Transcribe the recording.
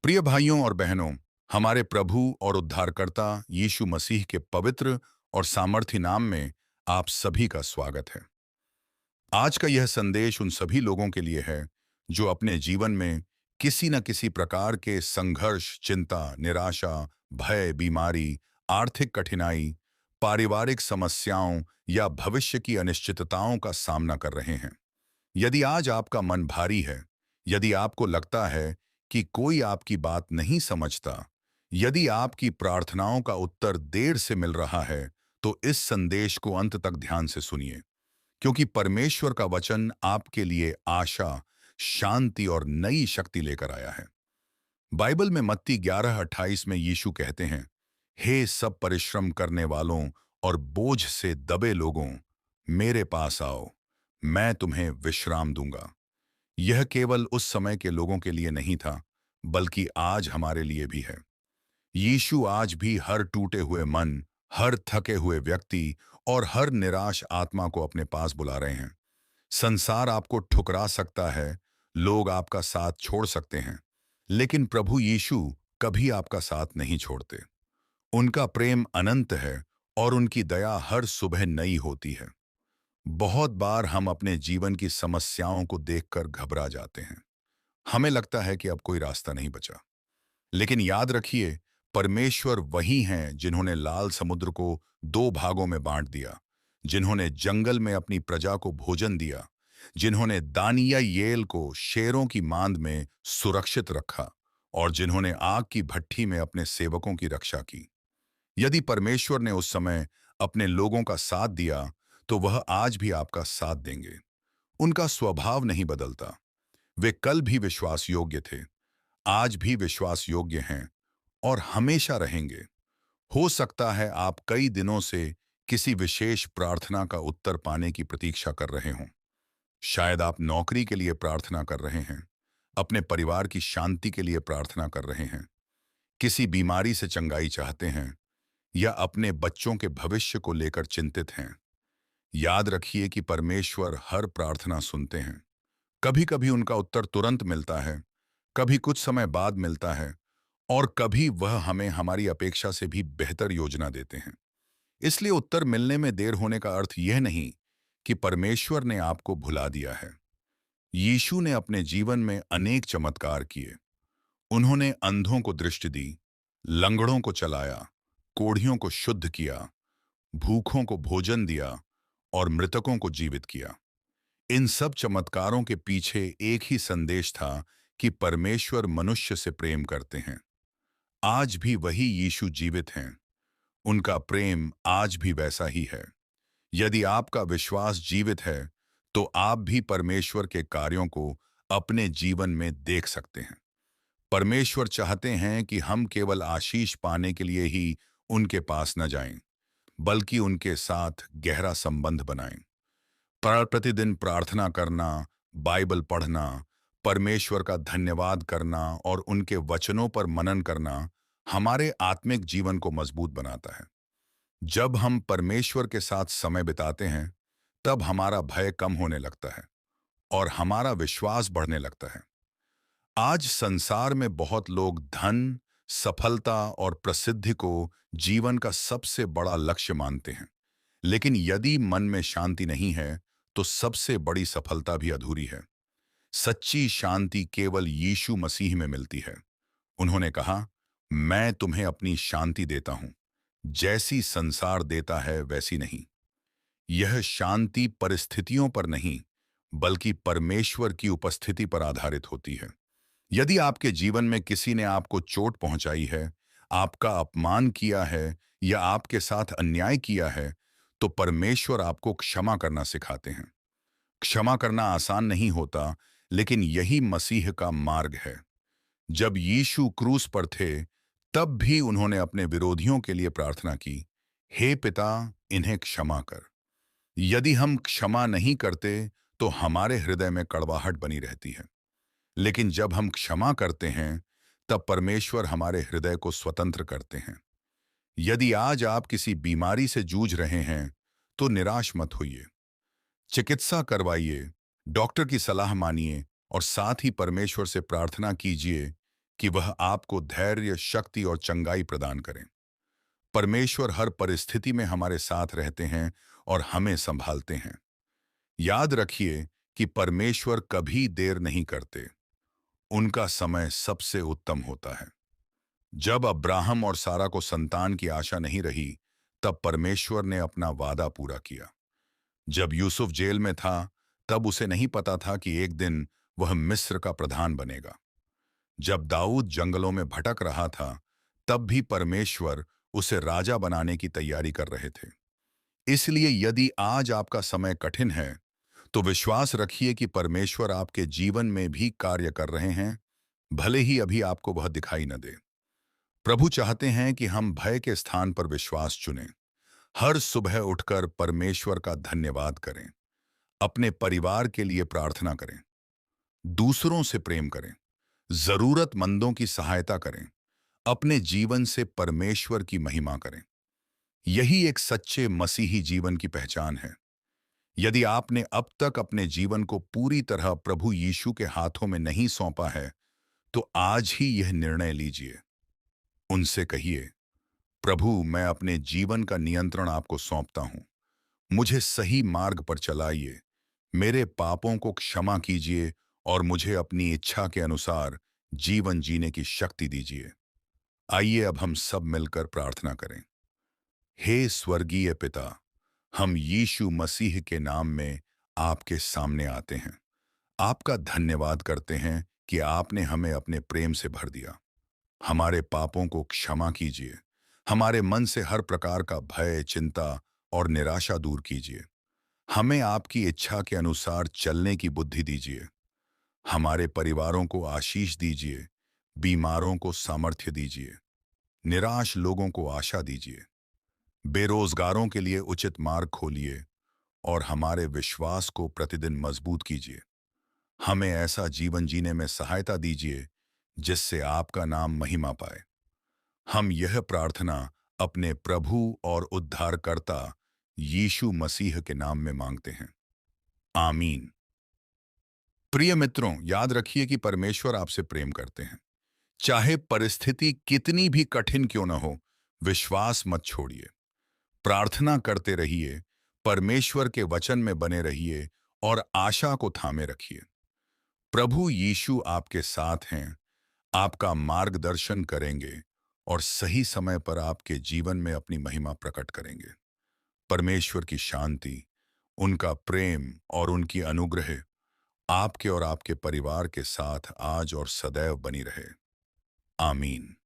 प्रिय भाइयों और बहनों, हमारे प्रभु और उद्धारकर्ता यीशु मसीह के पवित्र और सामर्थी नाम में आप सभी का स्वागत है। आज का यह संदेश उन सभी लोगों के लिए है जो अपने जीवन में किसी न किसी प्रकार के संघर्ष, चिंता, निराशा, भय, बीमारी, आर्थिक कठिनाई, पारिवारिक समस्याओं या भविष्य की अनिश्चितताओं का सामना कर रहे हैं। यदि आज आपका मन भारी है, यदि आपको लगता है कि कोई आपकी बात नहीं समझता, यदि आपकी प्रार्थनाओं का उत्तर देर से मिल रहा है, तो इस संदेश को अंत तक ध्यान से सुनिए, क्योंकि परमेश्वर का वचन आपके लिए आशा, शांति और नई शक्ति लेकर आया है। बाइबल में मत्ती 11:28 में यीशु कहते हैं, हे सब परिश्रम करने वालों और बोझ से दबे लोगों, मेरे पास आओ, मैं तुम्हें विश्राम दूंगा। यह केवल उस समय के लोगों के लिए नहीं था, बल्कि आज हमारे लिए भी है। यीशु आज भी हर टूटे हुए मन, हर थके हुए व्यक्ति और हर निराश आत्मा को अपने पास बुला रहे हैं। संसार आपको ठुकरा सकता है, लोग आपका साथ छोड़ सकते हैं, लेकिन प्रभु यीशु कभी आपका साथ नहीं छोड़ते। उनका प्रेम अनंत है और उनकी दया हर सुबह नई होती है। बहुत बार हम अपने जीवन की समस्याओं को देखकर घबरा जाते हैं। हमें लगता है कि अब कोई रास्ता नहीं बचा। लेकिन याद रखिए, परमेश्वर वही हैं जिन्होंने लाल समुद्र को दो भागों में बांट दिया, जिन्होंने जंगल में अपनी प्रजा को भोजन दिया, जिन्होंने दानिय्येल को शेरों की मांद में सुरक्षित रखा और जिन्होंने आग की भट्ठी में अपने सेवकों की रक्षा की। यदि परमेश्वर ने उस समय अपने लोगों का साथ दिया, तो वह आज भी आपका साथ देंगे। उनका स्वभाव नहीं बदलता। वे कल भी विश्वास योग्य थे, आज भी विश्वास योग्य हैं और हमेशा रहेंगे। हो सकता है आप कई दिनों से किसी विशेष प्रार्थना का उत्तर पाने की प्रतीक्षा कर रहे हों। शायद आप नौकरी के लिए प्रार्थना कर रहे हैं, अपने परिवार की शांति के लिए प्रार्थना कर रहे हैं, किसी बीमारी से चंगाई चाहते हैं या अपने बच्चों के भविष्य को लेकर चिंतित हैं। याद रखिए कि परमेश्वर हर प्रार्थना सुनते हैं। कभी कभी उनका उत्तर तुरंत मिलता है, कभी कुछ समय बाद मिलता है और कभी वह हमें हमारी अपेक्षा से भी बेहतर योजना देते हैं। इसलिए उत्तर मिलने में देर होने का अर्थ यह नहीं कि परमेश्वर ने आपको भुला दिया है। यीशु ने अपने जीवन में अनेक चमत्कार किए। उन्होंने अंधों को दृष्टि दी, लंगड़ों को चलाया, कोढ़ियों को शुद्ध किया, भूखों को भोजन दिया और मृतकों को जीवित किया। इन सब चमत्कारों के पीछे एक ही संदेश था कि परमेश्वर मनुष्य से प्रेम करते हैं। आज भी वही यीशु जीवित हैं। उनका प्रेम आज भी वैसा ही है। यदि आपका विश्वास जीवित है, तो आप भी परमेश्वर के कार्यों को अपने जीवन में देख सकते हैं। परमेश्वर चाहते हैं कि हम केवल आशीष पाने के लिए ही उनके पास न जाएं, बल्कि उनके साथ गहरा संबंध बनाएं। प्रतिदिन प्रार्थना करना, बाइबल पढ़ना, परमेश्वर का धन्यवाद करना और उनके वचनों पर मनन करना हमारे आत्मिक जीवन को मजबूत बनाता है। जब हम परमेश्वर के साथ समय बिताते हैं, तब हमारा भय कम होने लगता है और हमारा विश्वास बढ़ने लगता है। आज संसार में बहुत लोग धन, सफलता और प्रसिद्धि को जीवन का सबसे बड़ा लक्ष्य मानते हैं। लेकिन यदि मन में शांति नहीं है, तो सबसे बड़ी सफलता भी अधूरी है। सच्ची शांति केवल यीशु मसीह में मिलती है। उन्होंने कहा, मैं तुम्हें अपनी शांति देता हूं, जैसी संसार देता है वैसी नहीं। यह शांति परिस्थितियों पर नहीं, बल्कि परमेश्वर की उपस्थिति पर आधारित होती है। यदि आपके जीवन में किसी ने आपको चोट पहुंचाई है, आपका अपमान किया है या आपके साथ अन्याय किया है, तो परमेश्वर आपको क्षमा करना सिखाते हैं। क्षमा करना आसान नहीं होता, लेकिन यही मसीह का मार्ग है। जब यीशु क्रूस पर थे, तब भी उन्होंने अपने विरोधियों के लिए प्रार्थना की, हे पिता, इन्हें क्षमा कर। यदि हम क्षमा नहीं करते, तो हमारे हृदय में कड़वाहट बनी रहती है। लेकिन जब हम क्षमा करते हैं, तब परमेश्वर हमारे हृदय को स्वतंत्र करते हैं। यदि आज आप किसी बीमारी से जूझ रहे हैं, तो निराश मत होइए। चिकित्सा करवाइए, डॉक्टर की सलाह मानिए और साथ ही परमेश्वर से प्रार्थना कीजिए कि वह आपको धैर्य, शक्ति और चंगाई प्रदान करें। परमेश्वर हर परिस्थिति में हमारे साथ रहते हैं और हमें संभालते हैं। याद रखिए कि परमेश्वर कभी देर नहीं करते। उनका समय सबसे उत्तम होता है। जब अब्राहम और सारा को संतान की आशा नहीं रही, तब परमेश्वर ने अपना वादा पूरा किया। जब यूसुफ जेल में था, तब उसे नहीं पता था कि एक दिन वह मिस्र का प्रधान बनेगा। जब दाऊद जंगलों में भटक रहा था, तब भी परमेश्वर उसे राजा बनाने की तैयारी कर रहे थे। इसलिए यदि आज आपका समय कठिन है, तो विश्वास रखिए कि परमेश्वर आपके जीवन में भी कार्य कर रहे हैं, भले ही अभी आपको वह दिखाई न दे। प्रभु चाहते हैं कि हम भय के स्थान पर विश्वास चुनें। हर सुबह उठकर परमेश्वर का धन्यवाद करें। अपने परिवार के लिए प्रार्थना करें। दूसरों से प्रेम करें। जरूरतमंदों की सहायता करें। अपने जीवन से परमेश्वर की महिमा करें। यही एक सच्चे मसीही जीवन की पहचान है। यदि आपने अब तक अपने जीवन को पूरी तरह प्रभु यीशु के हाथों में नहीं सौंपा है, तो आज ही यह निर्णय लीजिए। उनसे कहिए, प्रभु, मैं अपने जीवन का नियंत्रण आपको सौंपता हूं। मुझे सही मार्ग पर चलाइए। मेरे पापों को क्षमा कीजिए और मुझे अपनी इच्छा के अनुसार जीवन जीने की शक्ति दीजिए। आइए अब हम सब मिलकर प्रार्थना करें। हे स्वर्गीय पिता, हम यीशु मसीह के नाम में आपके सामने आते हैं। आपका धन्यवाद करते हैं कि आपने हमें अपने प्रेम से भर दिया। हमारे पापों को क्षमा कीजिए। हमारे मन से हर प्रकार का भय, चिंता और निराशा दूर कीजिए। हमें आपकी इच्छा के अनुसार चलने की बुद्धि दीजिए। हमारे परिवारों को आशीष दीजिए। बीमारों को सामर्थ्य दीजिए। निराश लोगों को आशा दीजिए। बेरोजगारों के लिए उचित मार्ग खोलिए और हमारे विश्वास को प्रतिदिन मजबूत कीजिए। हमें ऐसा जीवन जीने में सहायता दीजिए जिससे आपका नाम महिमा पाए। हम यह प्रार्थना अपने प्रभु और उद्धारकर्ता यीशु मसीह के नाम में मांगते हैं। आमीन। प्रिय मित्रों, याद रखिए कि परमेश्वर आपसे प्रेम करते हैं। चाहे परिस्थिति कितनी भी कठिन क्यों न हो, विश्वास मत छोड़िए। प्रार्थना करते रहिए, परमेश्वर के वचन में बने रहिए और आशा को थामे रखिए। प्रभु यीशु आपके साथ हैं, आपका मार्गदर्शन करेंगे और सही समय पर आपके जीवन में अपनी महिमा प्रकट करेंगे। परमेश्वर की शांति, उनका प्रेम और उनकी अनुग्रह आपके और आपके परिवार के साथ आज और सदैव बनी रहे। आमीन।